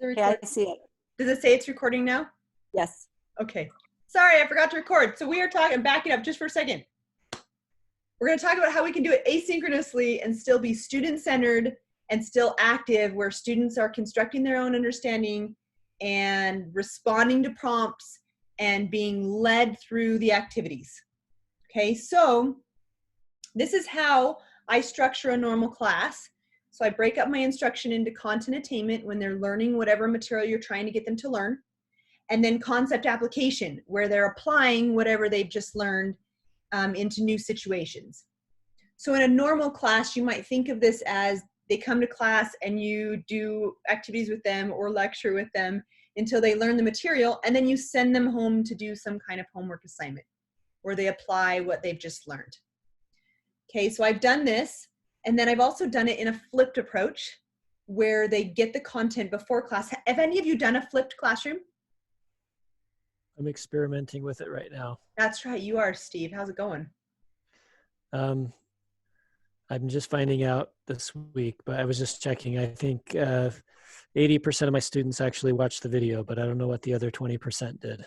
Okay, I see it. Does it say it's recording now? Yes. Okay. Sorry, I forgot to record. So we are talking, back it up just for a second. We're going to talk about how we can do it asynchronously and still be student-centered and still active, where students are constructing their own understanding and responding to prompts and being led through the activities. Okay, so this is how I structure a normal class. So I break up my instruction into content attainment when they're learning whatever material you're trying to get them to learn, and then concept application where they're applying whatever they've just learned into new situations. So in a normal class, you might think of this as they come to class and you do activities with them or lecture with them until they learn the material, and then you send them home to do some kind of homework assignment where they apply what they've just learned. Okay, so I've done this, and then I've also done it in a flipped approach where they get the content before class. Have any of you done a flipped classroom? I'm experimenting with it right now. That's right, you are, Steve. How's it going? I'm just finding out this week, but I was just checking. I think 80% of my students actually watched the video, but I don't know what the other 20% did.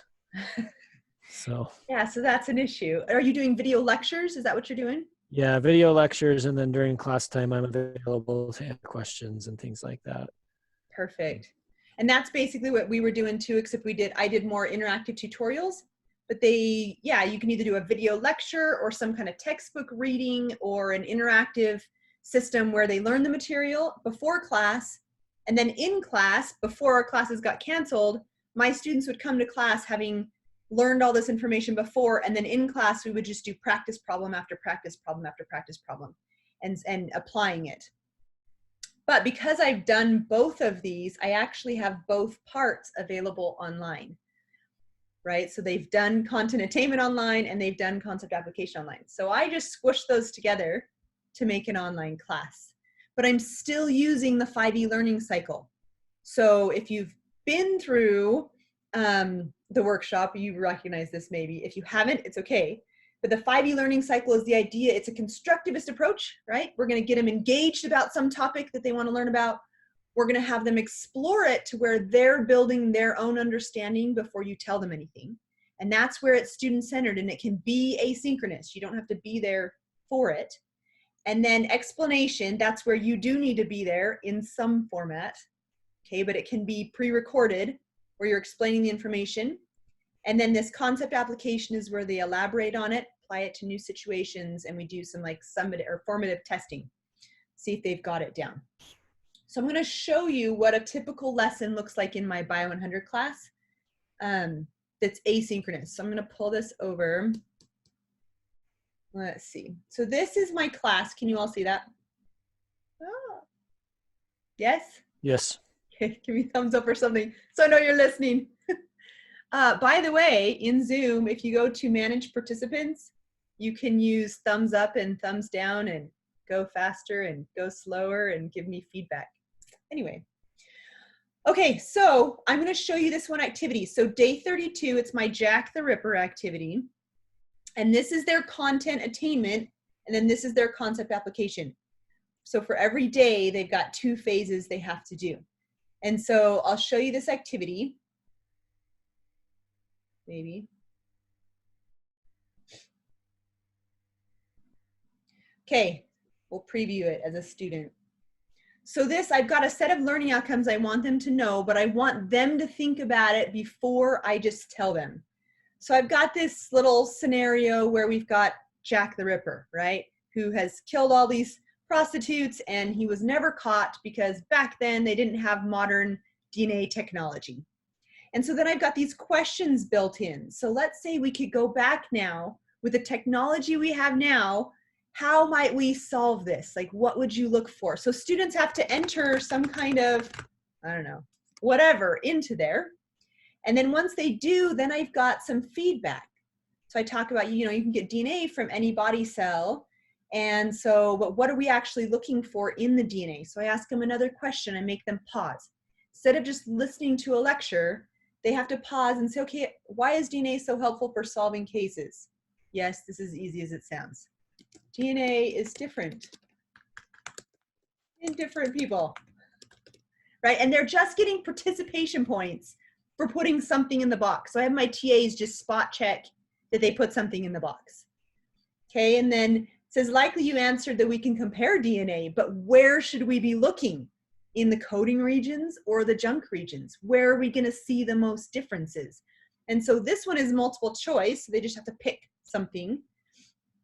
So yeah, so that's an issue. Are you doing video lectures? Is that what you're doing? Yeah, video lectures, and then during class time, I'm available to answer questions and things like that. Perfect. And that's basically what we were doing too, except I did more interactive tutorials. But yeah, you can either do a video lecture or some kind of textbook reading or an interactive system where they learn the material before class, and then in class, before our classes got canceled, my students would come to class having learned all this information before, and then in class we would just do practice problem after practice problem after practice problem and applying it. But because I've done both of these, I actually have both parts available online, right? So they've done content attainment online and they've done concept application online. So I just squish those together to make an online class. But I'm still using the 5E learning cycle. So if you've been through the workshop, you recognize this maybe. If you haven't, it's okay. But the 5E learning cycle is the idea. It's a constructivist approach, right? We're going to get them engaged about some topic that they want to learn about. We're going to have them explore it to where they're building their own understanding before you tell them anything. And that's where it's student-centered, and it can be asynchronous. You don't have to be there for it. And then explanation, that's where you do need to be there in some format, okay? But it can be pre-recorded where you're explaining the information. And then this concept application is where they elaborate on it, apply it to new situations, and we do some like summative or formative testing, see if they've got it down. So I'm going to show you what a typical lesson looks like in my Bio 100 class that's asynchronous. So I'm going to pull this over. Let's see. So this is my class. Can you all see that? Oh. Yes? Yes. Okay, give me a thumbs up or something so I know you're listening. By the way, in Zoom, if you go to manage participants, you can use thumbs up and thumbs down and go faster and go slower and give me feedback. Anyway, okay, so I'm going to show you this one activity. So day 32, it's my Jack the Ripper activity. And this is their content attainment, and then this is their concept application. So for every day, they've got 2 phases they have to do. And so I'll show you this activity. Maybe. Okay, we'll preview it as a student. So this, I've got a set of learning outcomes I want them to know, but I want them to think about it before I just tell them. So I've got this little scenario where we've got Jack the Ripper, right? Who has killed all these prostitutes, and he was never caught because back then they didn't have modern DNA technology. And so then I've got these questions built in. So let's say we could go back now with the technology we have now. How might we solve this? Like, what would you look for? So students have to enter some kind of, I don't know, whatever into there. And then once they do, then I've got some feedback. So I talk about, you know, you can get DNA from any body cell. And so, but what are we actually looking for in the DNA? So I ask them another question and make them pause. Instead of just listening to a lecture, they have to pause and say, okay, why is DNA so helpful for solving cases? Yes, this is easy as it sounds. DNA is different in different people. right? And they're just getting participation points for putting something in the box. So I have my TAs just spot check that they put something in the box. Okay, and then it says likely you answered that we can compare DNA, but where should we be looking? In the coding regions or the junk regions? Where are we going to see the most differences? And so this one is multiple choice. They just have to pick something.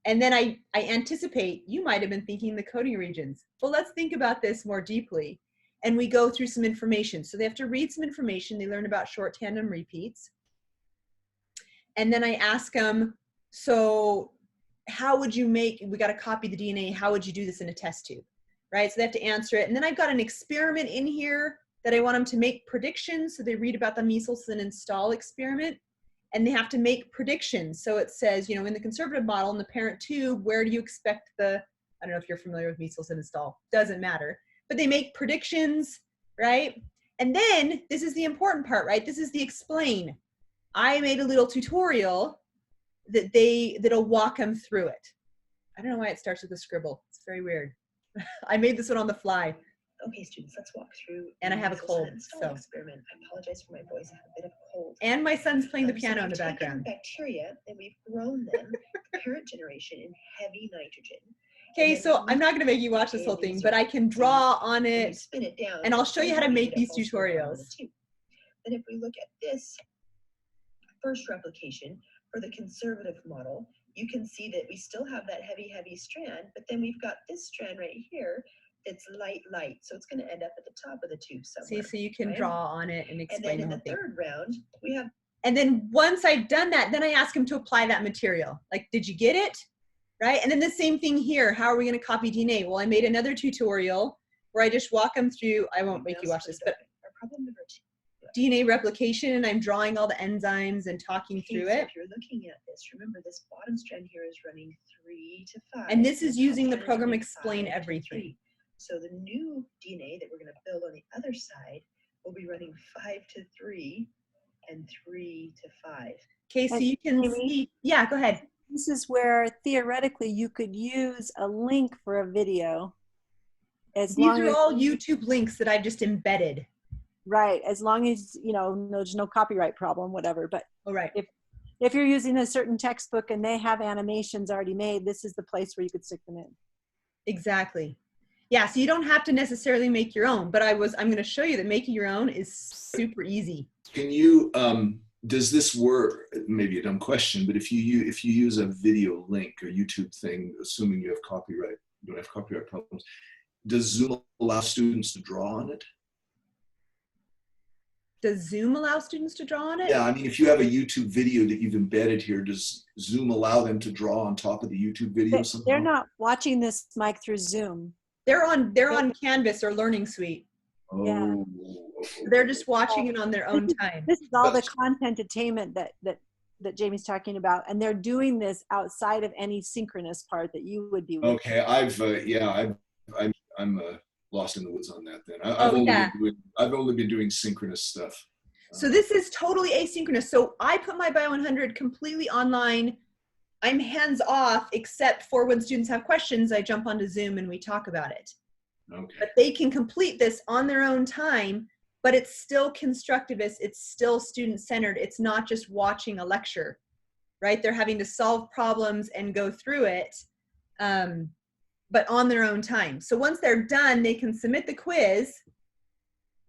And then I anticipate you might have been thinking the coding regions. Well, let's think about this more deeply. And we go through some information. So they have to read some information. They learn about short tandem repeats. And then I ask them, so how would you make, we got to copy the DNA. How would you do this in a test tube? Right? So they have to answer it. And then I've got an experiment in here that I want them to make predictions. So they read about the measles and install experiment, and they have to make predictions. So it says, you know, in the conservative model, in the parent tube, where do you expect the, I don't know if you're familiar with measles and install, doesn't matter, but they make predictions, right? And then this is the important part, right? This is the explain. I made a little tutorial that'll walk them through it. I don't know why it starts with a scribble. It's very weird. I made this one on the fly. Okay, students, let's walk through. And I have a cold, so. Experiment. I apologize for my voice. I have a bit of a cold. And my son's playing the So piano in we've the taken background. Bacteria and we've grown them, parent generation, in heavy nitrogen. Okay, so I'm not going to make you watch this whole thing, but I can draw on And you it, spin it down, and I'll show you how to make it these falls through one of tutorials. the two. Then if we look at this first replication for the conservative model, you can see that we still have that heavy strand, but then we've got this strand right here that's light. So it's going to end up at the top of the tube somewhere. See, so you can right? draw on it And and then explain the in whole the thing. third round, we have. And then once I've done that, then I ask them to apply that material. Like, did you get it? Right? And then the same thing here. How are we going to copy DNA? Well, I made another tutorial where I just walk them through. I won't make you watch this, but Our problem number 2. DNA replication, and I'm drawing all the enzymes and talking through So it. if you're looking at this, remember this bottom strand here is running 3 to 5. And this is the using the top strand is program running Explain 5 to Everything. 3. So the new DNA that we're going to build on the other side will be running 5 to 3 and 3 to 5. Okay, so you can see, yeah, go ahead. This is where theoretically you could use a link for a video. These are all YouTube links that I've just embedded. Right, as long as, you know, there's no copyright problem, whatever. But All right. if you're using a certain textbook and they have animations already made, this is the place where you could stick them in. Exactly. Yeah, so you don't have to necessarily make your own, but I'm going to show you that making your own is super easy. Can you, does this work, maybe a dumb question, but if you use a video link or YouTube thing, assuming you don't have copyright problems, does Zoom allow students to draw on it? Does Zoom allow students to draw on it? Yeah, I mean, if you have a YouTube video that you've embedded here, does Zoom allow them to draw on top of the YouTube video somehow? They're not watching this, Mike, through Zoom. They're on Canvas or Learning Suite. Oh, Yeah. okay. They're just watching it on their own time. This is all the content attainment that Jamie's talking about, and they're doing this outside of any synchronous part that you would be with. Okay, I'm lost in the woods on that then. I've only been doing synchronous stuff. So this is totally asynchronous. So I put my Bio 100 completely online. I'm hands off, except for when students have questions, I jump onto Zoom and we talk about it. Okay. But they can complete this on their own time, but it's still constructivist. It's still student-centered. It's not just watching a lecture, right? They're having to solve problems and go through it, but on their own time. So once they're done, they can submit the quiz.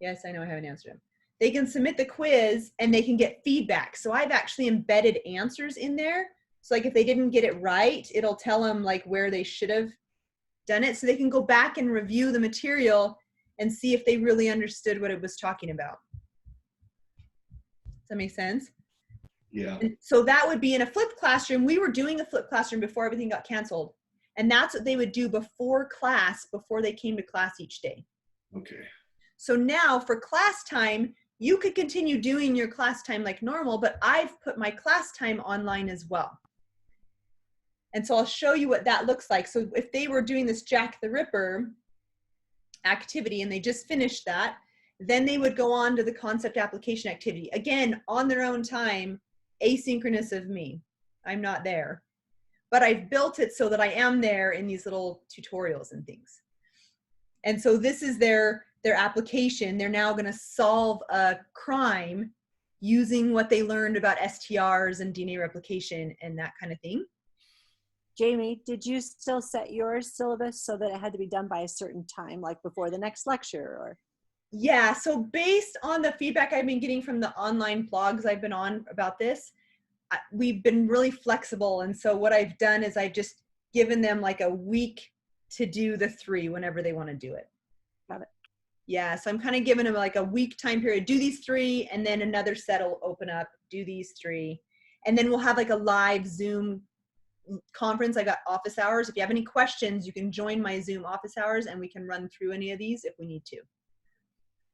Yes, I know I haven't answered them. They can submit the quiz and they can get feedback. So I've actually embedded answers in there. So like if they didn't get it right, it'll tell them like where they should have done it. So they can go back and review the material and see if they really understood what it was talking about. Does that make sense? Yeah. And so that would be in a flipped classroom. We were doing a flipped classroom before everything got canceled. And that's what they would do before class, before they came to class each day. Okay. So now for class time, you could continue doing your class time like normal, but I've put my class time online as well. And so I'll show you what that looks like. So if they were doing this Jack the Ripper activity and they just finished that, then they would go on to the concept application activity. Again, on their own time, asynchronous of me. I'm not there. But I've built it so that I am there in these little tutorials and things. And so this is their their application, they're now going to solve a crime using what they learned about STRs and DNA replication and that kind of thing. Jamie, did you still set your syllabus so that it had to be done by a certain time, like before the next lecture? Or Yeah, so based on the feedback I've been getting from the online blogs I've been on about this, we've been really flexible. And so what I've done is I've just given them like a week to do the 3 whenever they want to do it. Got it. Yeah, so I'm kind of giving them like a week time period, do these 3, and then another set will open up, do these 3. And then we'll have like a live Zoom conference. I got office hours. If you have any questions, you can join my Zoom office hours and we can run through any of these if we need to.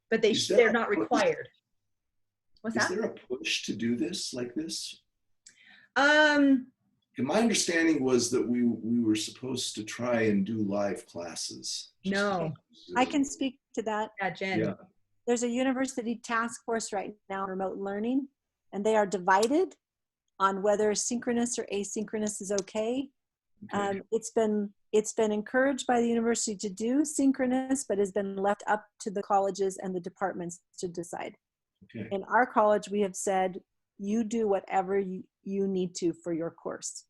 But they're not required. What's that? Is there a push to do this like this? Um, And my understanding was that we were supposed to try and do live classes. no. I can speak to that. Yeah, Jen. Yeah. There's a university task force right now on remote learning, and they are divided on whether synchronous or asynchronous is okay. Okay. It's been encouraged by the university to do synchronous, but has been left up to the colleges and the departments to decide. Okay. In our college, we have said, you do whatever you need to for your course.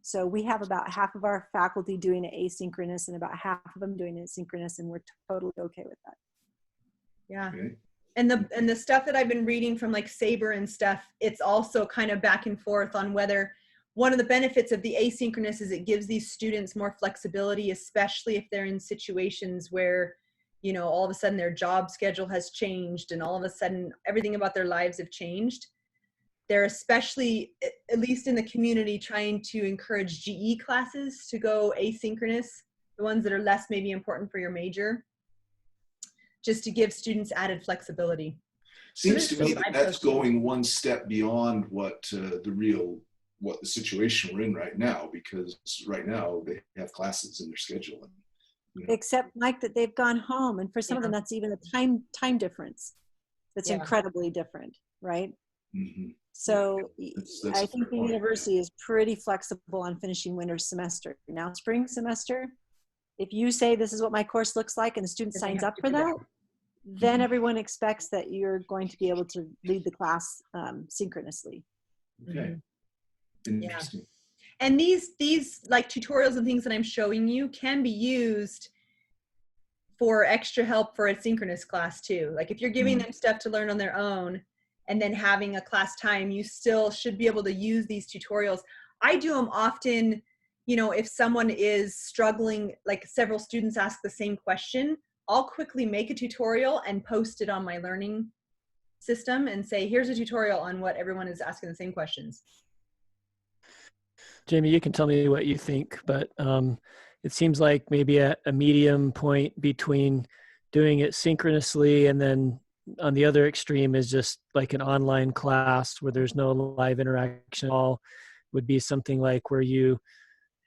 So we have about half of our faculty doing it asynchronous and about half of them doing it synchronous, and we're totally okay with that. Yeah. Okay. And the stuff that I've been reading from like Sabre and stuff, it's also kind of back and forth on whether one of the benefits of the asynchronous is it gives these students more flexibility, especially if they're in situations where, you know, all of a sudden their job schedule has changed and all of a sudden everything about their lives have changed. They're especially, at least in the community, trying to encourage GE classes to go asynchronous, the ones that are less maybe important for your major, just to give students added flexibility. Seems So to me this is that that's going one step beyond what the situation we're in right now, because right now they have classes in their schedule. And, you know, Except, Mike, that they've gone home, and for some of them, that's even a time difference that's incredibly different, right? mhm. So That's I a think fair the point. university is pretty flexible on finishing winter semester. Now, spring semester, if you say this is what my course looks like and the student Then they signs have up to for do that. that, then everyone expects that you're going to be able to lead the class synchronously. Okay. Interesting. And these like tutorials and things that I'm showing you can be used for extra help for a synchronous class too. Like if you're giving them stuff to learn on their own and then having a class time, you still should be able to use these tutorials. I do them often, you know, if someone is struggling, like several students ask the same question, I'll quickly make a tutorial and post it on my learning system and say, here's a tutorial on what everyone is asking the same questions. Jamie, you can tell me what you think, but it seems like maybe a medium point between doing it synchronously and then on the other extreme is just like an online class where there's no live interaction at all, would be something like where you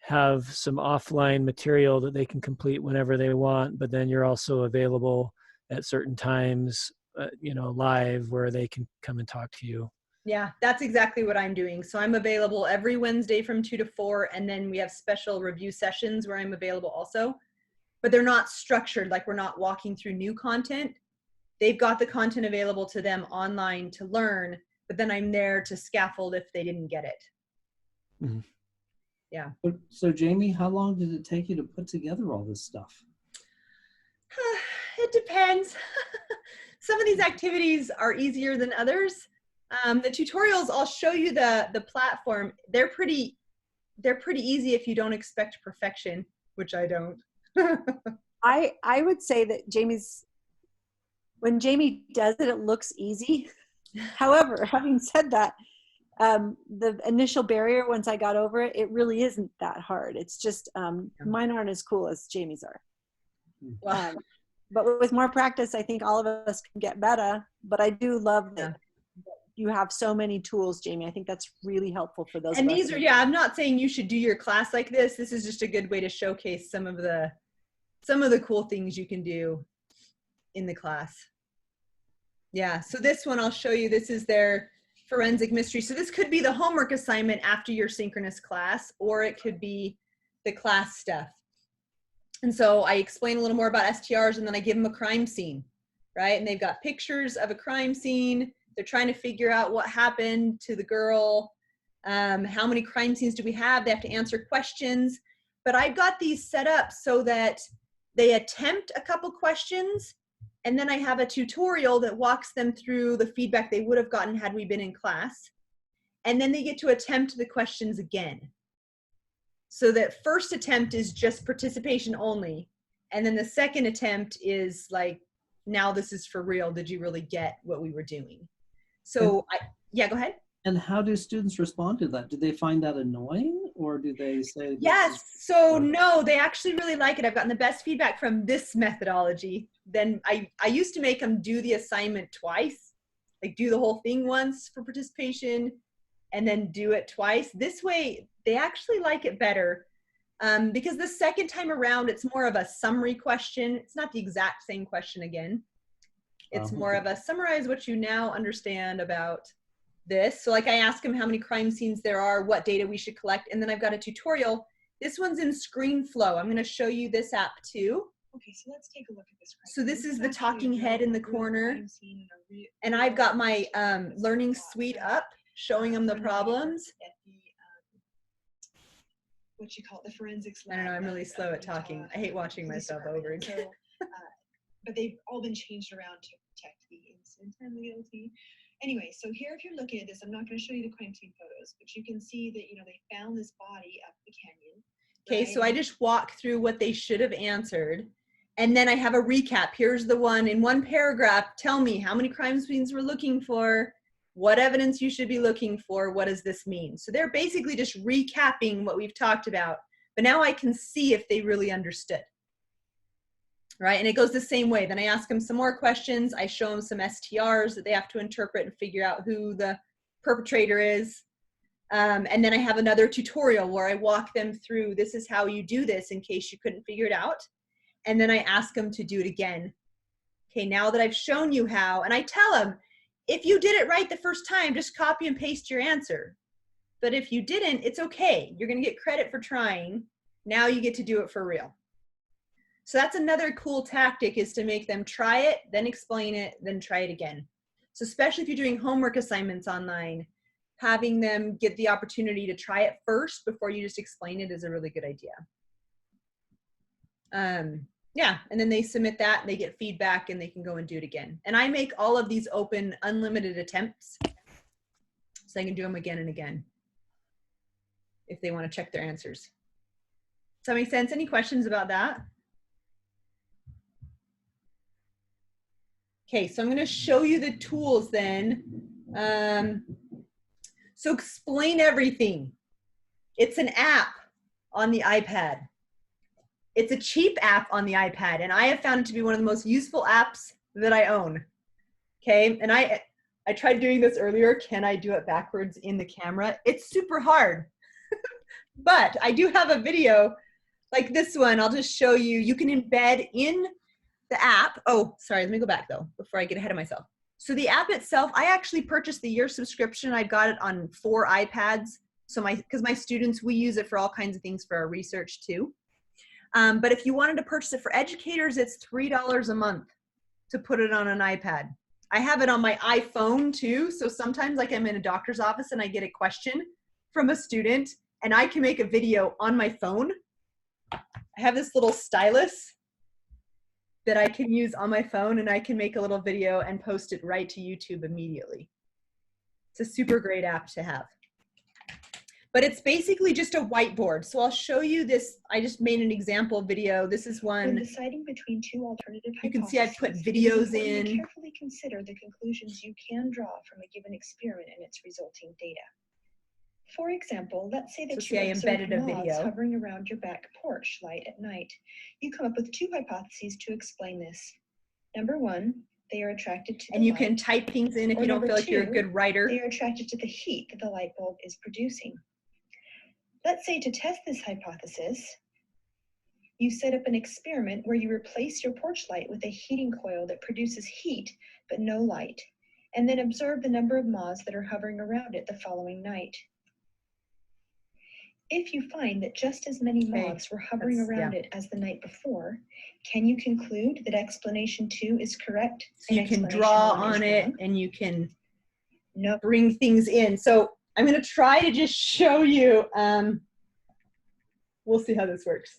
have some offline material that they can complete whenever they want, but then you're also available at certain times, you know, live where they can come and talk to you. Yeah, that's exactly what I'm doing. So I'm available every Wednesday from 2 to 4, and then we have special review sessions where I'm available also. But they're not structured, like we're not walking through new content. They've got the content available to them online to learn, but then I'm there to scaffold if they didn't get it. Mm-hmm. Yeah. So Jamie, how long did it take you to put together all this stuff? It depends. Some of these activities are easier than others. The tutorials, I'll show you the platform. They're pretty easy if you don't expect perfection, which I don't. I would say that when Jamie does it, it looks easy. However, having said that, the initial barrier, once I got over it, it really isn't that hard. It's just mine aren't as cool as Jamie's are. But with more practice, I think all of us can get better. But I do love that you have so many tools, Jamie. I think that's really helpful for those. And these are, I'm not saying you should do your class like this. This is just a good way to showcase some of the cool things you can do in the class. Yeah, so this one I'll show you. This is their forensic mystery. So this could be the homework assignment after your synchronous class, or it could be the class stuff. And so I explain a little more about STRs, and then I give them a crime scene, right? And they've got pictures of a crime scene. They're trying to figure out what happened to the girl. How many crime scenes do we have? They have to answer questions. But I've got these set up so that they attempt a couple questions, and then I have a tutorial that walks them through the feedback they would have gotten had we been in class. And then they get to attempt the questions again. So that first attempt is just participation only. And then the second attempt is like, now this is for real. Did you really get what we were doing? So yeah, go ahead. And how do students respond to that? Do they find that annoying, or do they say? Yes. So no, they actually really like it. I've gotten the best feedback from this methodology. Then I used to make them do the assignment twice, like do the whole thing once for participation and then do it twice. This way, they actually like it better because the second time around, it's more of a summary question. It's not the exact same question again. It's more of a summarize what you now understand about this. So like I ask them how many crime scenes there are, what data we should collect, and then I've got a tutorial. This one's in ScreenFlow. I'm going to show you this app too. Okay, so let's take a look at this. So this is the talking head in the corner, and I've got my learning suite up, showing them the problems. What you call it, the forensics I lab. don't know, I'm really slow at talking. I hate watching myself over again. So, but they've all been changed around to protect the innocent and the guilty. Anyway, so here, if you're looking at this, I'm not going to show you the crime scene photos, but you can see that, you know, they found this body up the canyon. Okay, right? so I just walk through what they should have answered. And then I have a recap. Here's the one in one paragraph. Tell me how many crime scenes we're looking for, what evidence you should be looking for, what does this mean? So they're basically just recapping what we've talked about, but now I can see if they really understood. Right, and it goes the same way. Then I ask them some more questions. I show them some STRs that they have to interpret and figure out who the perpetrator is. And then I have another tutorial where I walk them through, this is how you do this in case you couldn't figure it out. And then I ask them to do it again. Okay, now that I've shown you how, and I tell them, if you did it right the first time, just copy and paste your answer. But if you didn't, it's okay. You're gonna get credit for trying. Now you get to do it for real. So that's another cool tactic, is to make them try it, then explain it, then try it again. So especially if you're doing homework assignments online, having them get the opportunity to try it first before you just explain it is a really good idea. Yeah, and then they submit that, and they get feedback, and they can go and do it again. And I make all of these open, unlimited attempts, so they can do them again and again if they want to check their answers. Does that make sense? Any questions about that? Okay, so I'm going to show you the tools then. So explain everything. It's an app on the iPad. It's a cheap app on the iPad, and I have found it to be one of the most useful apps that I own. Okay, and I tried doing this earlier. Can I do it backwards in the camera? It's super hard, but I do have a video like this one. I'll just show you. You can embed in the app. Oh, sorry, let me go back though before I get ahead of myself. So the app itself, I actually purchased the year subscription. I got it on 4 iPads. So because my students, we use it for all kinds of things for our research too. But if you wanted to purchase it for educators, it's $3 a month to put it on an iPad. I have it on my iPhone too. So sometimes like I'm in a doctor's office and I get a question from a student and I can make a video on my phone. I have this little stylus that I can use on my phone, and I can make a little video and post it right to YouTube immediately. It's a super great app to have. But it's basically just a whiteboard. So I'll show you this. I just made an example video. This is one. When deciding between 2 alternative hypotheses, you can see I put it is videos important to in. carefully consider the conclusions you can draw from a given experiment and its resulting data. For example, let's say that So see, you I observe embedded a moths video. hovering around your back porch light at night. You come up with 2 hypotheses to explain this. Number 1, they are attracted to the And you light. can type things in if Or you don't number feel like you're a 2, good writer. They are attracted to the heat that the light bulb is producing. Let's say to test this hypothesis, you set up an experiment where you replace your porch light with a heating coil that produces heat but no light, and then observe the number of moths that are hovering around it the following night. If you find that just as many Okay, moths were hovering that's- around it as the night before, can you conclude that explanation 2 is correct? So you and can explanation draw 1 is on it wrong? and you can No. bring things in. So I'm going to try to just show you. We'll see how this works.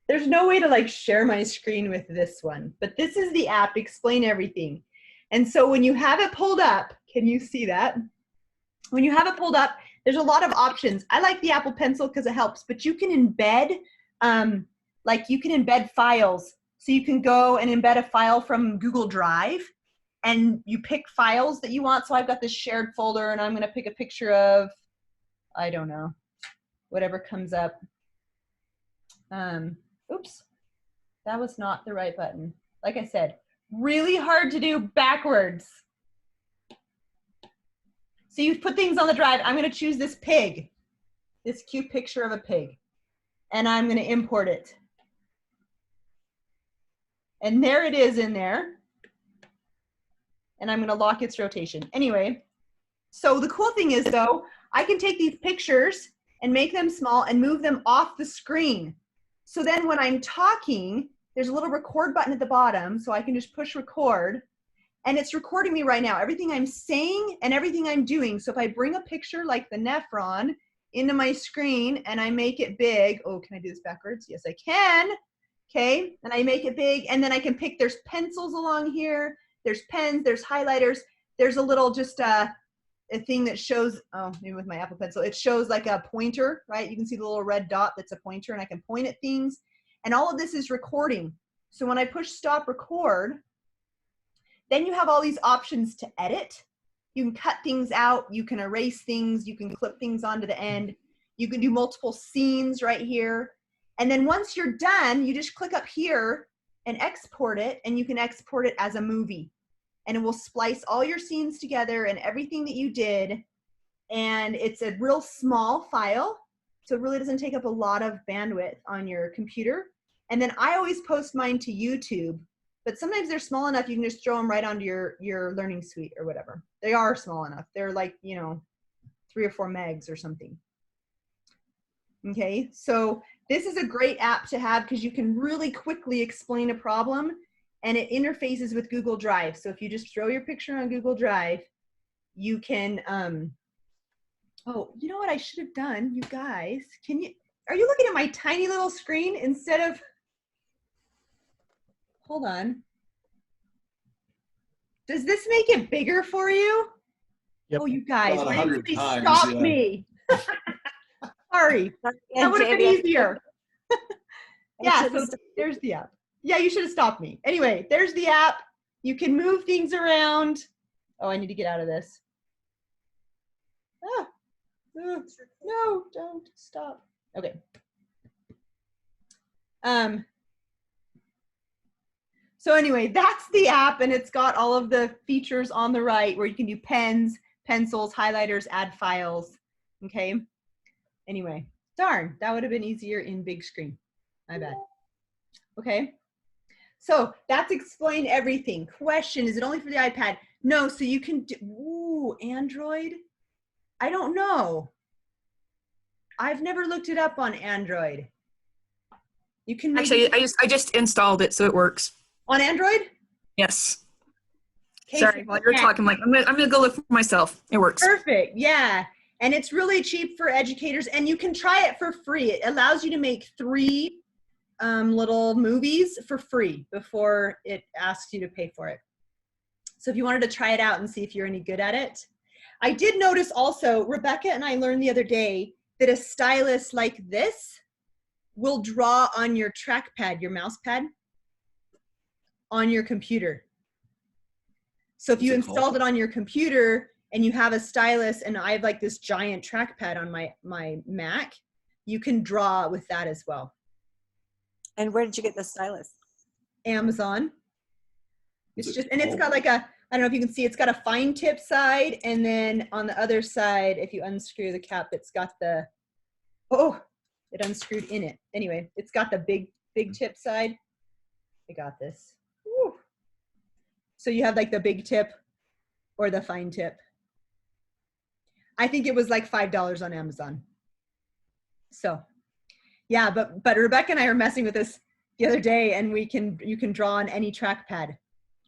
There's no way to like share my screen with this one, but this is the app, Explain Everything. And so when you have it pulled up, can you see that? When you have it pulled up, there's a lot of options. I like the Apple Pencil because it helps, but you can embed, you can embed files. So you can go and embed a file from Google Drive and you pick files that you want. So I've got this shared folder and I'm going to pick a picture of, I don't know, whatever comes up. Oops, that was not the right button. Like I said, really hard to do backwards. So you put things on the drive. I'm going to choose this pig, this cute picture of a pig, and I'm going to import it. And there it is in there. And I'm going to lock its rotation. Anyway, so the cool thing is though, I can take these pictures and make them small and move them off the screen. So then when I'm talking, there's a little record button at the bottom, so I can just push record, and it's recording me right now, everything I'm saying and everything I'm doing. So if I bring a picture like the nephron into my screen and I make it big, oh, can I do this backwards? Yes, I can. Okay, and I make it big, and then I can pick, there's pencils along here, there's pens, there's highlighters, there's a little just a thing that shows, oh, maybe with my Apple Pencil, it shows like a pointer, right? You can see the little red dot that's a pointer, and I can point at things. And all of this is recording. So when I push stop record, then you have all these options to edit. You can cut things out, you can erase things, you can clip things onto the end. You can do multiple scenes right here. And then once you're done, you just click up here and export it, and you can export it as a movie. And it will splice all your scenes together and everything that you did. And it's a real small file, so it really doesn't take up a lot of bandwidth on your computer. And then I always post mine to YouTube, but sometimes they're small enough you can just throw them right onto your learning suite or whatever. They are small enough. They're like, 3 or 4 megs or something. Okay, so this is a great app to have because you can really quickly explain a problem, and it interfaces with Google Drive. So if you just throw your picture on Google Drive, you can, oh, you know what I should have done, you guys? Are you looking at my tiny little screen instead of, hold on. Does this make it bigger for you? Yep. Oh, you guys, About why 100 didn't you times, stop yeah. me? Sorry, that And would have been Jamie, easier. I Yeah, should've so stopped. there's the app. Yeah, you should have stopped me. Anyway, there's the app. You can move things around. Oh, I need to get out of this. Ah, no, don't stop. Okay. So anyway, that's the app, and it's got all of the features on the right where you can do pens, pencils, highlighters, add files. Okay. Anyway, darn, that would have been easier in big screen. My bad. Okay. So that's Explain Everything. Question, is it only for the iPad? No, so you can do, ooh, Android? I don't know. I've never looked it up on Android. You can maybe, Actually, I just installed it, so it works. on Android? Yes. Okay, Sorry, so while you're yeah. talking, I'm gonna go look for myself. It works. Perfect, yeah. And it's really cheap for educators, and you can try it for free. It allows you to make 3 little movies for free before it asks you to pay for it. So if you wanted to try it out and see if you're any good at it. I did notice also, Rebecca and I learned the other day that a stylus like this will draw on your trackpad, your mouse pad, on your computer. So if you installed it on your computer and you have a stylus, and I have like this giant trackpad on my Mac, you can draw with that as well. And where did you get the stylus? Amazon. It's just, and it's got like a, I don't know if you can see, it's got a fine tip side, and then on the other side, if you unscrew the cap, it's got the, oh, it unscrewed in it. Anyway, it's got the big tip side. I got this. Woo. So you have like the big tip or the fine tip. I think it was like $5 on Amazon. So yeah, but Rebecca and I are messing with this the other day, and you can draw on any trackpad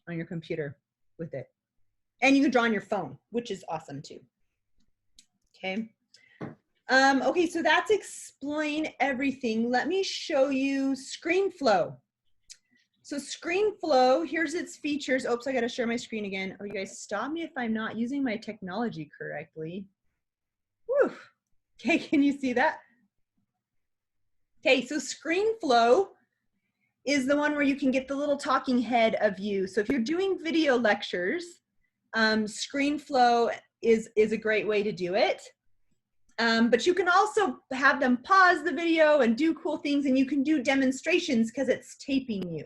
on your computer with it. And you can draw on your phone, which is awesome too. Okay. Okay, so that's explain everything. Let me show you ScreenFlow. So ScreenFlow, here's its features. Oops, I gotta share my screen again. Oh, you guys stop me if I'm not using my technology correctly. Whew. Okay, can you see that? Okay, so ScreenFlow is the one where you can get the little talking head of you. So if you're doing video lectures, ScreenFlow is a great way to do it. But you can also have them pause the video and do cool things, and you can do demonstrations because it's taping you.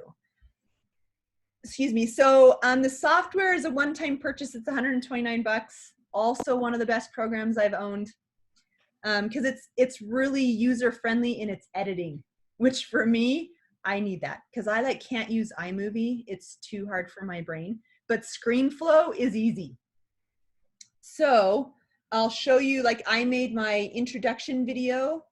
Excuse me. So the software is a one-time purchase. It's 129 bucks. Also one of the best programs I've owned because it's really user-friendly in its editing, which for me, I need that because I can't use iMovie. It's too hard for my brain. But ScreenFlow is easy. So I'll show you, I made my introduction video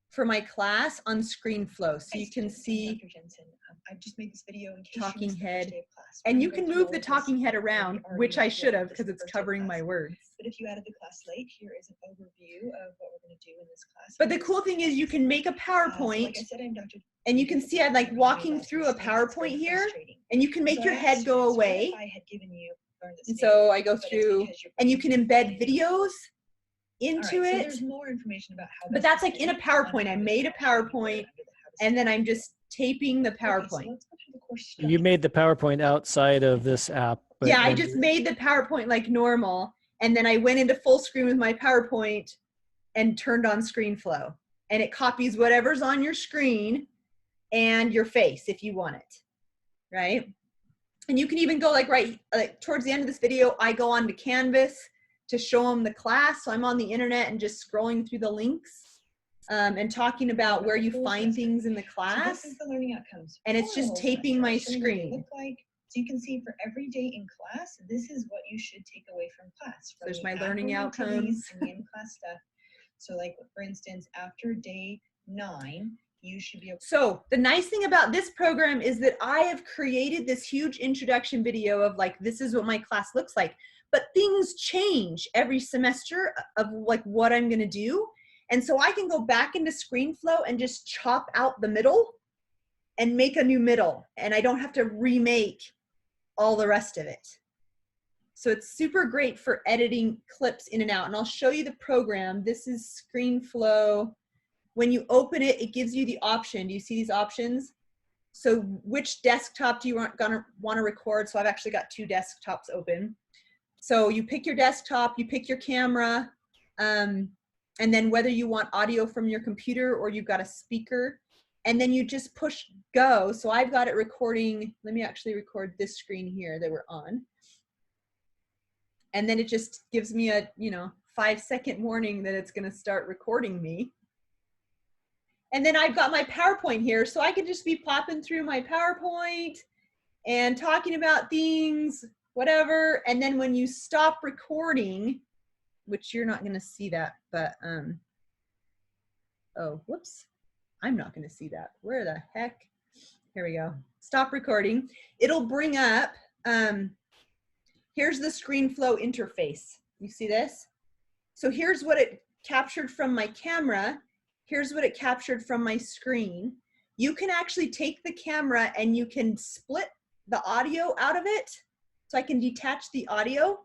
for my class on ScreenFlow. So you can see Dr. Jensen, I've just made this video in case talking you missed the head. first day of class. And We're you gonna can go move through the all of talking this head already around, already which I went should through have this because in the it's first day of covering my class. words. But if you added the class late, here is an overview of what we're going to do in this class. But the cool thing is you can make a So PowerPoint, like I said, I'm Dr. and you can see I'm walking through a PowerPoint here, and you can make your head go away. And so I go through, and you can embed videos into it. There's more information about how. But that's in a PowerPoint. I made a PowerPoint, and then I'm just taping the PowerPoint. You made the PowerPoint outside of this app. But yeah, I just made the PowerPoint like normal, and then I went into full screen with my PowerPoint and turned on ScreenFlow. And it copies whatever's on your screen and your face if you want it, right? And you can even go right towards the end of this video, I go on to Canvas to show them the class. So I'm on the internet and just scrolling through the links and talking about where you find things in the class. So this is the learning outcomes. And it's just taping my screen. So you can see for every day in class, this is what you should take away from class. From There's the my learning outcomes. And the in-class stuff. So for instance, after day 9, you should be able. So the nice thing about this program is that I have created this huge introduction video of this is what my class looks like. But things change every semester of what I'm going to do. And so I can go back into ScreenFlow and just chop out the middle and make a new middle. And I don't have to remake all the rest of it. So it's super great for editing clips in and out. And I'll show you the program. This is ScreenFlow. When you open it, it gives you the option. Do you see these options? So which desktop do you want to record? So I've actually got 2 desktops open. So you pick your desktop, you pick your camera, and then whether you want audio from your computer or you've got a speaker, and then you just push go. So I've got it recording. Let me actually record this screen here that we're on. And then it just gives me a 5-second warning that it's going to start recording me. And then I've got my PowerPoint here, so I can just be popping through my PowerPoint and talking about things, whatever. And then when you stop recording, which you're not going to see that, but oh, whoops, I'm not going to see that. Where the heck? Here we go. Stop recording. It'll bring up, here's the ScreenFlow interface. You see this? So here's what it captured from my camera. Here's what it captured from my screen. You can actually take the camera and you can split the audio out of it. So I can detach the audio.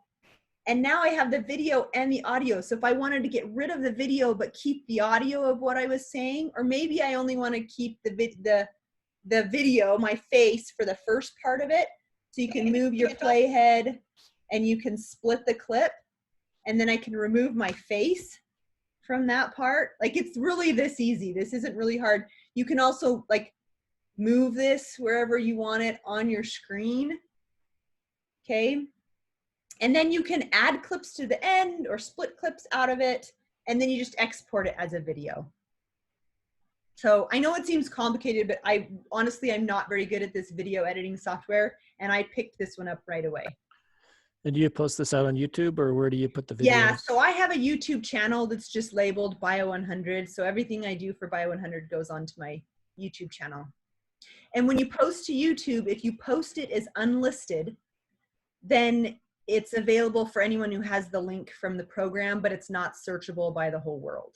And now I have the video and the audio. So if I wanted to get rid of the video but keep the audio of what I was saying, or maybe I only want to keep the video, my face, for the first part of it. So you can move your playhead and you can split the clip. And then I can remove my face from that part. It's really this easy. This isn't really hard. You can also move this wherever you want it on your screen. Okay. And then you can add clips to the end or split clips out of it. And then you just export it as a video. So I know it seems complicated, but honestly, I'm not very good at this video editing software. And I picked this one up right away. And do you post this out on YouTube, or where do you put the videos? Yeah, so I have a YouTube channel that's just labeled Bio 100. So everything I do for Bio 100 goes onto my YouTube channel. And when you post to YouTube, if you post it as unlisted, then it's available for anyone who has the link from the program, but it's not searchable by the whole world.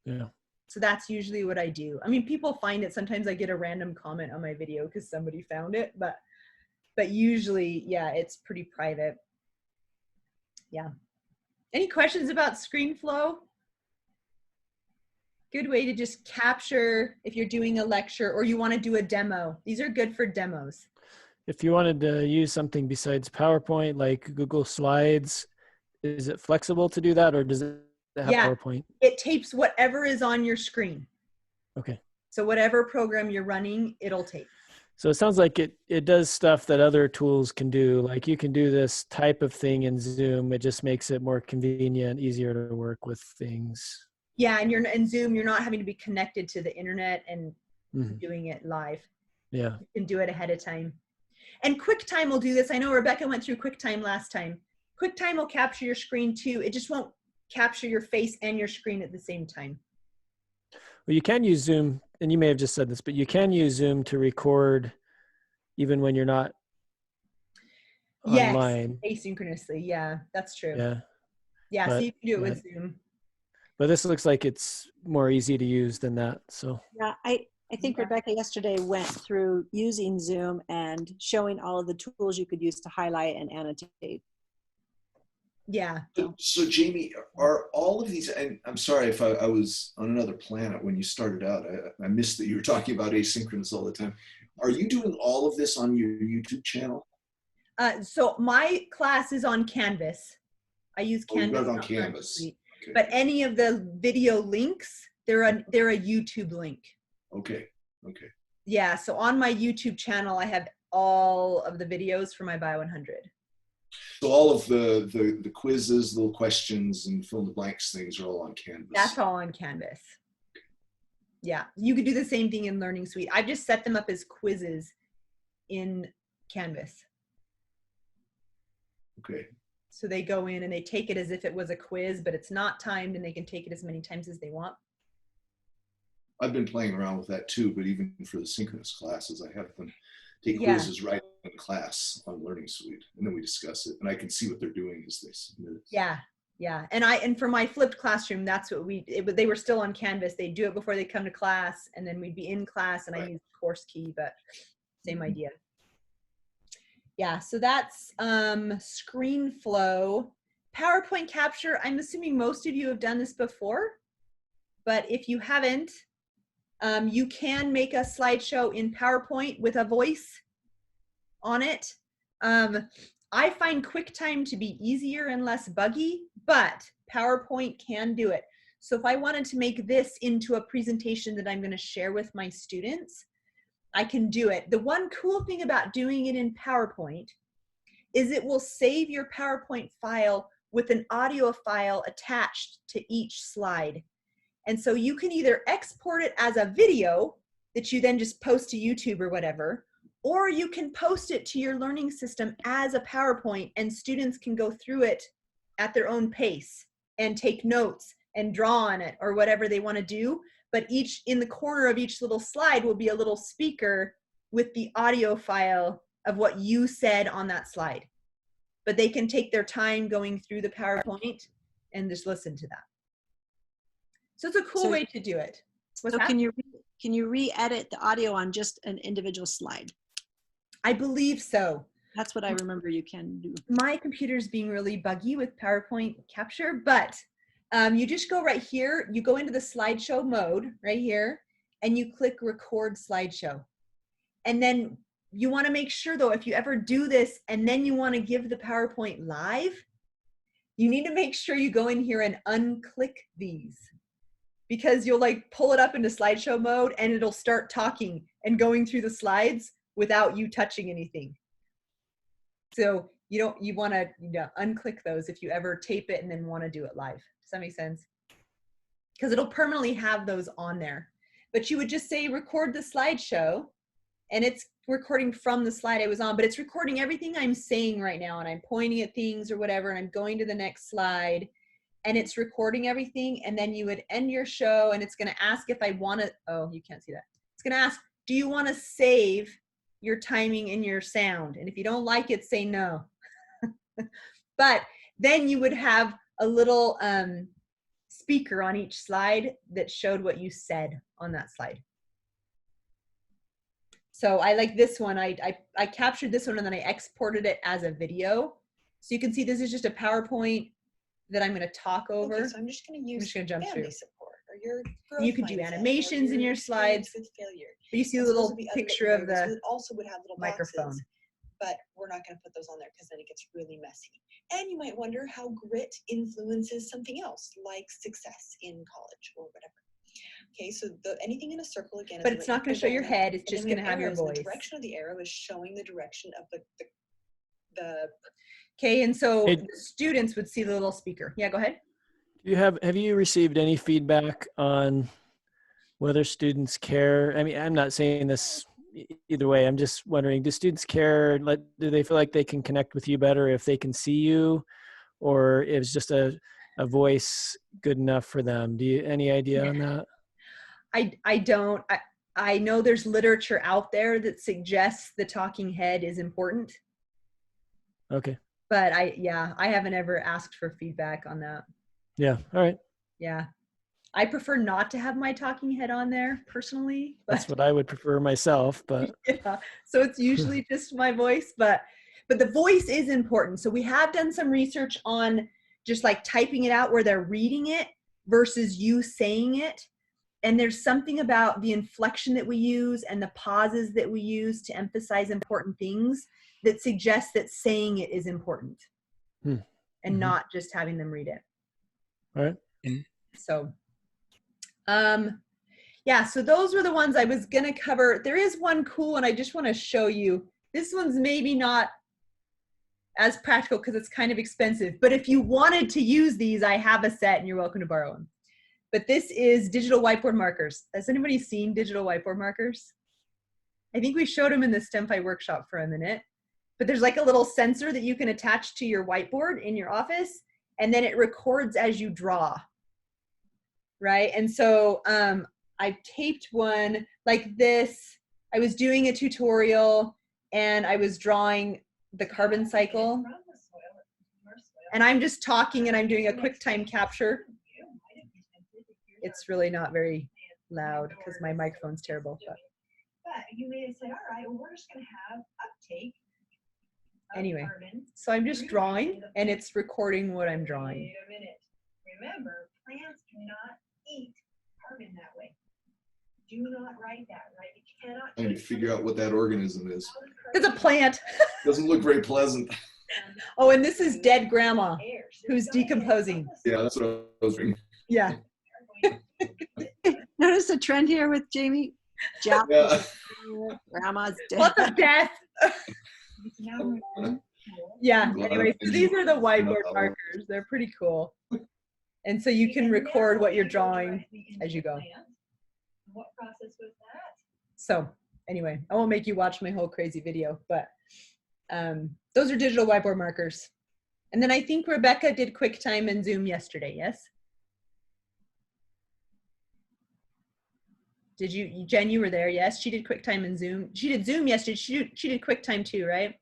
Yeah. So that's usually what I do. I mean, people find it. Sometimes I get a random comment on my video because somebody found it, but usually, yeah, it's pretty private. Yeah. Any questions about ScreenFlow? Good way to just capture if you're doing a lecture or you want to do a demo. These are good for demos. If you wanted to use something besides PowerPoint, like Google Slides, is it flexible to do that, or does it have PowerPoint? It tapes whatever is on your screen. Okay. So whatever program you're running, it'll tape. So it sounds like it does stuff that other tools can do. Like you can do this type of thing in Zoom. It just makes it more convenient, easier to work with things. Yeah, and you're in Zoom, you're not having to be connected to the internet and doing it live. Yeah. You can do it ahead of time. And QuickTime will do this. I know Rebecca went through QuickTime last time. QuickTime will capture your screen too. It just won't capture your face and your screen at the same time. Well, you can use Zoom, and you may have just said this, but you can use Zoom to record even when you're not online. Yes, asynchronously. Yeah, that's true. Yeah. Yeah, so you can do it with Zoom. But this looks like it's more easy to use than that. So Yeah, I think Rebecca yesterday went through using Zoom and showing all of the tools you could use to highlight and annotate. Yeah. So Jamie, are all of these, and I'm sorry if I was on another planet when you started out, I missed that you were talking about asynchronous all the time. Are you doing all of this on your YouTube channel? So my class is on Canvas. I use Canvas. Oh, on Canvas. Okay. But any of the video links, they're a YouTube link. Okay. Okay. Yeah. So on my YouTube channel, I have all of the videos for my Bio 100. So all of the quizzes, little questions, and fill in the blanks things are all on Canvas. That's all on Canvas. Yeah, you could do the same thing in Learning Suite. I've just set them up as quizzes in Canvas. Okay. So they go in and they take it as if it was a quiz, but it's not timed, and they can take it as many times as they want. I've been playing around with that too, but even for the synchronous classes, I have them take quizzes right in class on Learning Suite, and then we discuss it, and I can see what they're doing as they submit it. Yeah, yeah. And for my flipped classroom, that's what they were still on Canvas. They do it before they come to class, and then we'd be in class, and I use course key, but same idea. Yeah, so that's ScreenFlow. PowerPoint capture, I'm assuming most of you have done this before, but if you haven't, you can make a slideshow in PowerPoint with a voice on it. I find QuickTime to be easier and less buggy, but PowerPoint can do it. So if I wanted to make this into a presentation that I'm going to share with my students, I can do it. The one cool thing about doing it in PowerPoint is it will save your PowerPoint file with an audio file attached to each slide. And so you can either export it as a video that you then just post to YouTube or whatever, or you can post it to your learning system as a PowerPoint, and students can go through it at their own pace and take notes and draw on it or whatever they want to do. But in the corner of each little slide will be a little speaker with the audio file of what you said on that slide. But they can take their time going through the PowerPoint and just listen to that. So it's a cool way to do it. So can you re-edit the audio on just an individual slide? I believe so. That's what I remember you can do. My computer's being really buggy with PowerPoint capture, but you just go right here, you go into the slideshow mode right here, and you click record slideshow. And then you want to make sure though, if you ever do this and then you want to give the PowerPoint live, you need to make sure you go in here and unclick these, because you'll like pull it up into slideshow mode and it'll start talking and going through the slides without you touching anything. So you want to unclick those if you ever tape it and then want to do it live. Does that make sense? Because it'll permanently have those on there. But you would just say record the slideshow, and it's recording from the slide I was on, but it's recording everything I'm saying right now, and I'm pointing at things or whatever, and I'm going to the next slide, and it's recording everything, and then you would end your show, and it's going to ask if I want to, oh, you can't see that. It's going to ask, do you want to save your timing and your sound? And if you don't like it, say no. But then you would have a little speaker on each slide that showed what you said on that slide. So I like this one. I captured this one and then I exported it as a video. So you can see this is just a PowerPoint that I'm going to talk over. Okay, so I'm just going to use jump family through. support or your growth You could do mindset, or animations in your experience slides. with failure. But you see a And so those little would be other picture of areas the that also would have little microphone. boxes, but we're not going to put those on there because then it gets really messy. And you might wonder how grit influences something else, like success in college or whatever. Okay, so anything in a circle again. But it's not going to show your head. It's just going to have your voice. The direction of the arrow is showing the direction of the Okay, and so the students would see the little speaker. Yeah, go ahead. Have you received any feedback on whether students care? I mean, I'm not saying this either way. I'm just wondering, do students care? Do they feel like they can connect with you better if they can see you, or is just a voice good enough for them? Do you any idea on that? I don't. I know there's literature out there that suggests the talking head is important. Okay. But I haven't ever asked for feedback on that. Yeah. All right. Yeah. I prefer not to have my talking head on there personally. But, that's what I would prefer myself, but yeah. So it's usually just my voice, but the voice is important. So we have done some research on just like typing it out where they're reading it versus you saying it. And there's something about the inflection that we use and the pauses that we use to emphasize important things that suggests that saying it is important and not just having them read it. All right. So, yeah, so those were the ones I was going to cover. There is one cool one I just want to show you. This one's maybe not as practical because it's kind of expensive, but if you wanted to use these, I have a set and you're welcome to borrow them. But this is digital whiteboard markers. Has anybody seen digital whiteboard markers? I think we showed them in the STEMFI workshop for a minute, but there's like a little sensor that you can attach to your whiteboard in your office, and then it records as you draw, right? And so I taped one like this. I was doing a tutorial and I was drawing the carbon cycle, and I'm just talking and I'm doing a QuickTime capture. It's really not very loud because my microphone's terrible. But you may say, all right, well, we're just going to have uptake. Anyway, so I'm just drawing and it's recording what I'm drawing. Wait a minute. Remember, plants cannot eat carbon that way. Do not write that, right? You cannot. I need to figure out what that organism is. It's a plant. Doesn't look very pleasant. Oh, and this is dead grandma who's decomposing. Yeah, that's what I was reading. Yeah. Notice a trend here with Jamie. Yeah. Grandma's dead. Lots of death. Yeah. Anyway, so these are the whiteboard markers. They're pretty cool. And so you can record what you're drawing as you go. What process was that? So anyway, I won't make you watch my whole crazy video, but those are digital whiteboard markers. And then I think Rebecca did QuickTime and Zoom yesterday, yes? Did you, Jen, you were there, yes? She did QuickTime and Zoom. She did Zoom yesterday. She did QuickTime too, right?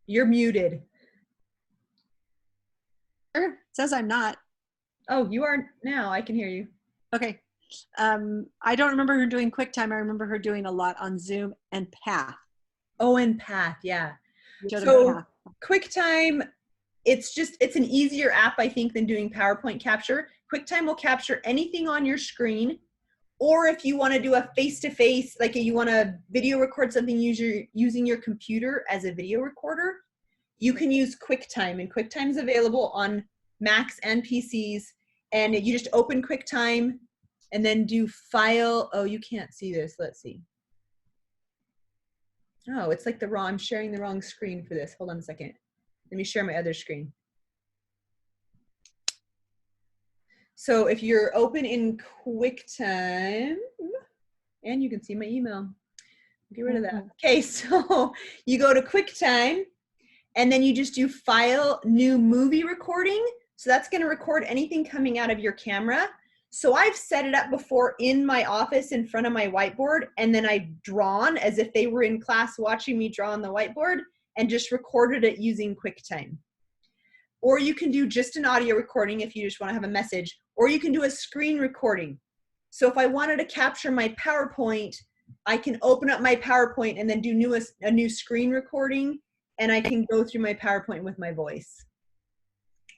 You're muted. It says I'm not. Oh, you are now. I can hear you. Okay. I don't remember her doing QuickTime. I remember her doing a lot on Zoom and Path. Oh, and Path, yeah. So Path. QuickTime, it's an easier app, I think, than doing PowerPoint capture. QuickTime will capture anything on your screen, or if you want to do a face-to-face, like you want to video record something using your computer as a video recorder, you can use QuickTime, and QuickTime is available on Macs and PCs, and you just open QuickTime and then do file. Oh, you can't see this. Let's see. Oh, it's like I'm sharing the wrong screen for this. Hold on a second. Let me share my other screen. So if you're open in QuickTime And you can see my email. Get rid of that. Okay, so you go to QuickTime, and then you just do File, New Movie Recording. So that's going to record anything coming out of your camera. So I've set it up before in my office in front of my whiteboard, and then I've drawn as if they were in class watching me draw on the whiteboard and just recorded it using QuickTime. Or you can do just an audio recording if you just want to have a message, or you can do a screen recording. So if I wanted to capture my PowerPoint, I can open up my PowerPoint and then do a new screen recording, and I can go through my PowerPoint with my voice.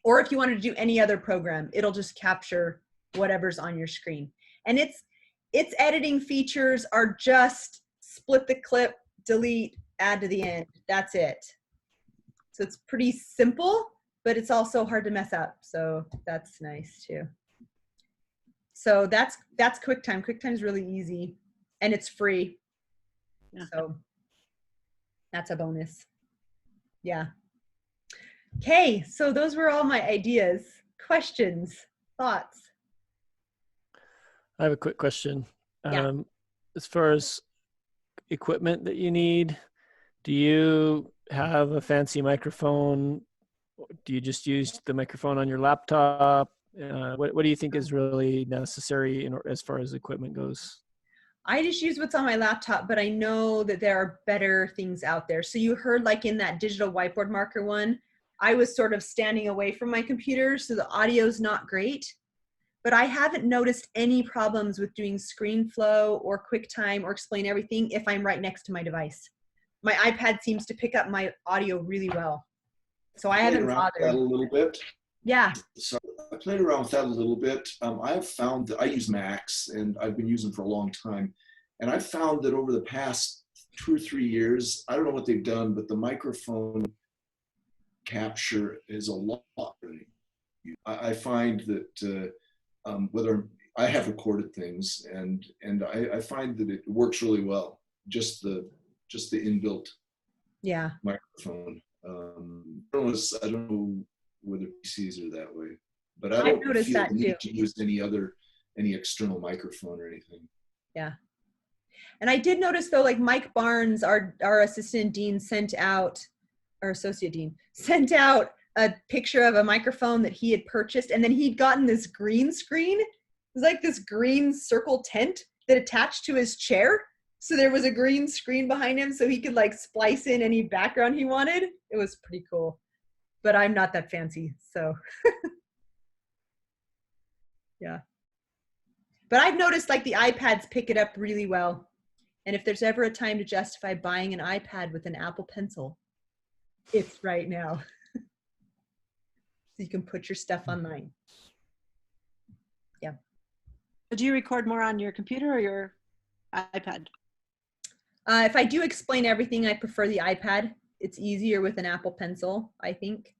Or if you wanted to do any other program, it'll just capture whatever's on your screen. And its editing features are just split the clip, delete, add to the end. That's it. So it's pretty simple, but it's also hard to mess up. So that's nice too. So that's QuickTime. QuickTime is really easy and it's free. Yeah. So that's a bonus. Yeah. Okay, so those were all my ideas. Questions, thoughts? I have a quick question. Yeah. As far as equipment that you need, do you have a fancy microphone? Do you just use the microphone on your laptop? What do you think is really necessary as far as equipment goes? I just use what's on my laptop, but I know that there are better things out there. So you heard like in that digital whiteboard marker one, I was sort of standing away from my computer, so the audio's not great. But I haven't noticed any problems with doing ScreenFlow or QuickTime or Explain Everything if I'm right next to my device. My iPad seems to pick up my audio really well. So I haven't bothered. That a little bit. Yeah. So I played around with that a little bit. I have found that I use Macs, and I've been using them for a long time. And I've found that over the past 2 or 3 years, I don't know what they've done, but the microphone capture is a lot. I find that whether I have recorded things, and I find that it works really well. Just the inbuilt microphone. I don't know whether PCs are that way, but I don't feel the need to use any external microphone or anything. Yeah. And I did notice though, like Mike Barnes, our assistant dean associate dean sent out a picture of a microphone that he had purchased, and then he'd gotten this green screen. It was like this green circle tent that attached to his chair. So there was a green screen behind him so he could like splice in any background he wanted. It was pretty cool, but I'm not that fancy. So yeah. But I've noticed like the iPads pick it up really well. And if there's ever a time to justify buying an iPad with an Apple Pencil, it's right now. So you can put your stuff online. Yeah. Do you record more on your computer or your iPad? If I do Explain Everything, I prefer the iPad. It's easier with an Apple Pencil, I think.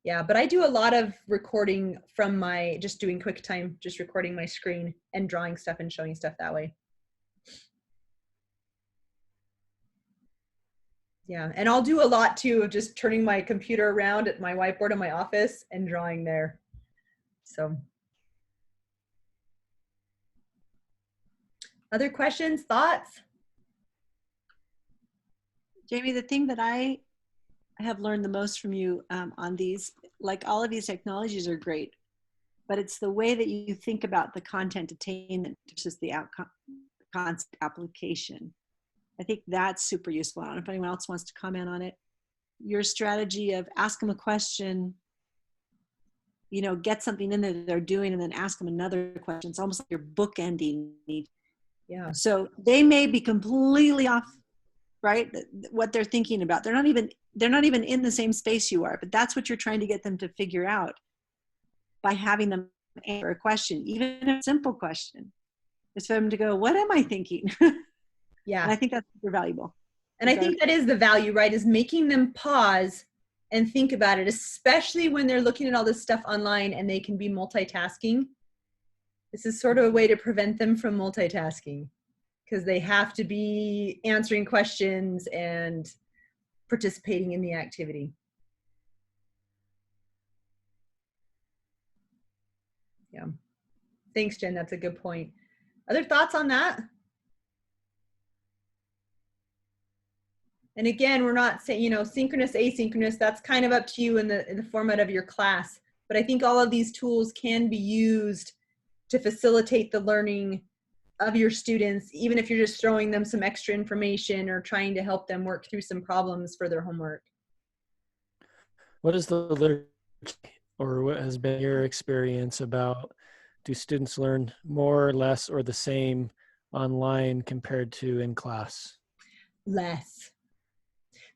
Yeah, but I do a lot of recording from just doing QuickTime, just recording my screen and drawing stuff and showing stuff that way. Yeah, and I'll do a lot too of just turning my computer around at my whiteboard in my office and drawing there. So. Other questions, thoughts? Jamie, the thing that I have learned the most from you on these, like all of these technologies are great, but it's the way that you think about the content attainment versus the concept application. I think that's super useful. I don't know if anyone else wants to comment on it. Your strategy of ask them a question, you know, get something in there that they're doing and then ask them another question. It's almost like you're bookending. Yeah. So they may be completely off, right? What they're thinking about. They're not even in the same space you are, but that's what you're trying to get them to figure out by having them answer a question, even a simple question. Is for them to go, what am I thinking? Yeah. And I think that's super valuable. And I think that is the value, right? Is making them pause and think about it, especially when they're looking at all this stuff online and they can be multitasking. This is sort of a way to prevent them from multitasking because they have to be answering questions and participating in the activity. Yeah. Thanks, Jen. That's a good point. Other thoughts on that? And again, we're not saying, you know, synchronous, asynchronous, that's kind of up to you in the format of your class. But I think all of these tools can be used to facilitate the learning of your students, even if you're just throwing them some extra information or trying to help them work through some problems for their homework. What is the literature, or what has been your experience about, do students learn more or less or the same online compared to in class? Less.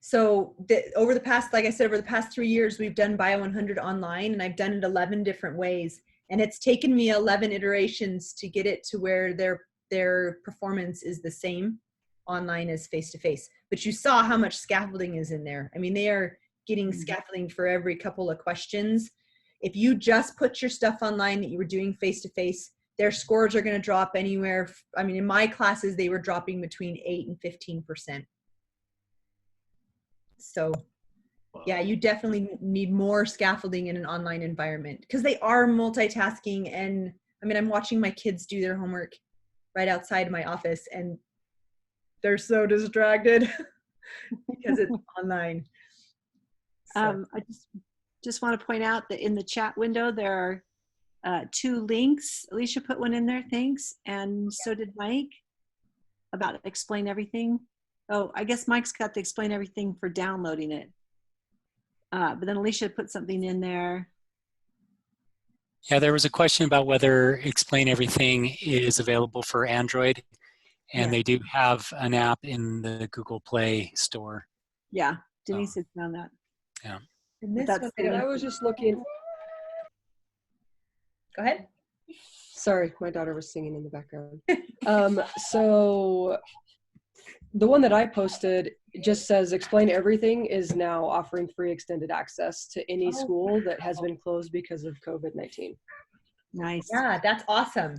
So over the past, like I said, over the past 3 years, we've done Bio 100 online, and I've done it 11 different ways. And it's taken me 11 iterations to get it to where their performance is the same online as face-to-face. But you saw how much scaffolding is in there. I mean, they are getting scaffolding for every couple of questions. If you just put your stuff online that you were doing face-to-face, their scores are going to drop anywhere. I mean, in my classes, they were dropping between 8 and 15%. So yeah, you definitely need more scaffolding in an online environment because they are multitasking. And I mean, I'm watching my kids do their homework right outside my office and they're so distracted because it's online. So. I just want to point out that in the chat window, there are 2 links. Alicia put one in there, thanks. And so did Mike, about explain everything. Oh, I guess Mike's got to explain everything for downloading it. But then Alicia put something in there. Yeah, there was a question about whether Explain Everything is available for Android. And they do have an app in the Google Play store. Yeah, Denise had found that. Yeah. And this That's one, I was just looking. go ahead. Sorry, my daughter was singing in the background. So the one that I posted just says Explain Everything is now offering free extended access to any school that has been closed because of COVID-19. Nice. Yeah, that's awesome.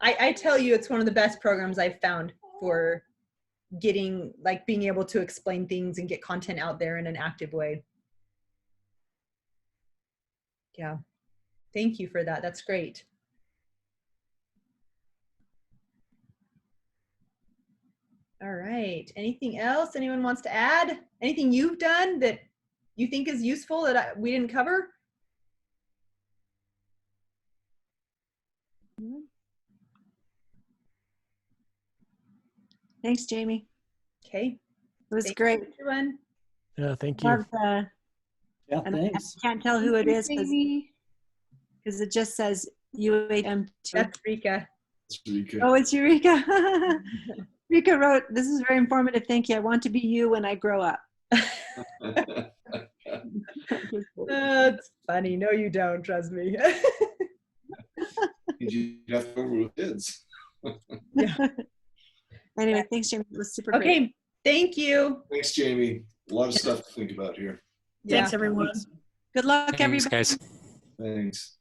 I tell you, it's one of the best programs I've found for getting, like, being able to explain things and get content out there in an active way. Yeah. Thank you for that. That's great. All right. Anything else anyone wants to add? Anything you've done that you think is useful that we didn't cover? Thanks, Jamie. Okay. It was Thanks, great. everyone. Yeah, thank you. Loved, Yeah, and thanks. I can't tell who it is because it just says UHM2. That's Rika. It's Rika. Oh, it's Eureka. Rika wrote, "This is very informative. Thank you. I want to be you when I grow up." That's funny. No, you don't. Trust me. You have to over with kids. Yeah. Anyway, thanks, Jamie. It was super great. Okay. Thank you. Thanks, Jamie. A lot of stuff to think about here. Thanks, everyone. Good luck, Thanks, everybody. guys. Thanks.